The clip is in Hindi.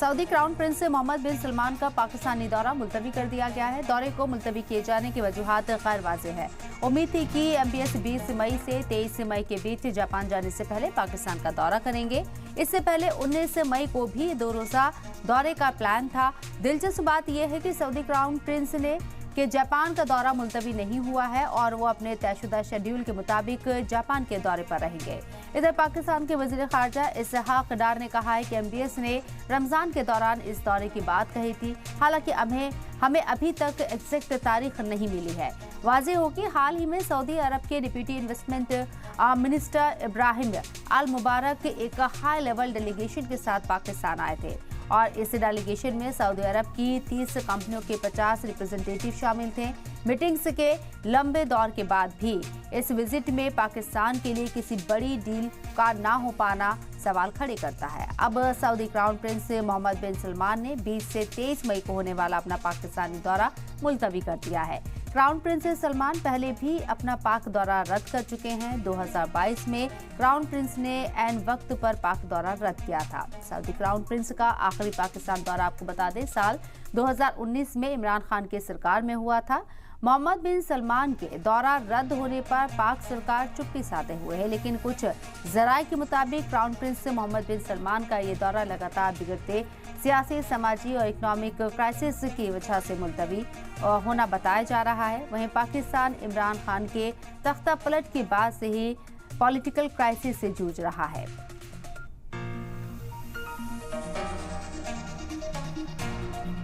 सऊदी क्राउन प्रिंस मोहम्मद बिन सलमान का पाकिस्तानी दौरा मुलतवी कर दिया गया है। दौरे को मुलतवी किए जाने की वजूहात गैर वाज़ेह है। उम्मीद थी कि MBS 20 मई से 23 मई के बीच जापान जाने से पहले पाकिस्तान का दौरा करेंगे। इससे पहले 19 मई को भी 2 रोज़ा दौरे का प्लान था। दिलचस्प बात यह है कि सऊदी क्राउन प्रिंस ने कि जापान का दौरा मुलतवी नहीं हुआ है और वो अपने तयशुदा शेड्यूल के मुताबिक जापान के दौरे पर रहेंगे। इधर पाकिस्तान के वज़ीर ख़ारजा इसहाक डार ने कहा है कि MBS ने रमज़ान के दौरान इस दौरे की बात कही थी। हालांकि हमें अभी तक एग्जैक्ट तारीख नहीं मिली है। वाज़ेह हो कि हाल ही में सऊदी अरब के डिप्टी इन्वेस्टमेंट मिनिस्टर इब्राहिम अल मुबारक एक हाई लेवल डेलीगेशन के साथ पाकिस्तान आए थे और इस डेलीगेशन में सऊदी अरब की 30 कंपनियों के 50 रिप्रेजेंटेटिव शामिल थे। मीटिंग्स के लंबे दौर के बाद भी इस विजिट में पाकिस्तान के लिए किसी बड़ी डील का ना हो पाना सवाल खड़े करता है। अब सऊदी क्राउन प्रिंस मोहम्मद बिन सलमान ने 20 से 23 मई को होने वाला अपना पाकिस्तानी दौरा मुलतवी कर दिया है। क्राउन प्रिंस सलमान पहले भी अपना पाक दौरा रद्द कर चुके हैं। 2022 में क्राउन प्रिंस ने ऐन वक्त पर पाक दौरा रद्द किया था। सऊदी क्राउन प्रिंस का आखिरी पाकिस्तान दौरा आपको बता दें साल 2019 में इमरान खान के सरकार में हुआ था। मोहम्मद बिन सलमान के दौरा रद्द होने पर पाक सरकार चुप्पी साधे हुए है, लेकिन कुछ जराये के मुताबिक क्राउन प्रिंस मोहम्मद बिन सलमान का ये दौरा लगातार बिगड़ते सियासी, समाजी और इकोनॉमिक क्राइसिस की वजह से मुलतवी होना बताया जा रहा है। वहीं पाकिस्तान इमरान खान के तख्ता पलट के बाद से ही पॉलिटिकल क्राइसिस से जूझ रहा है।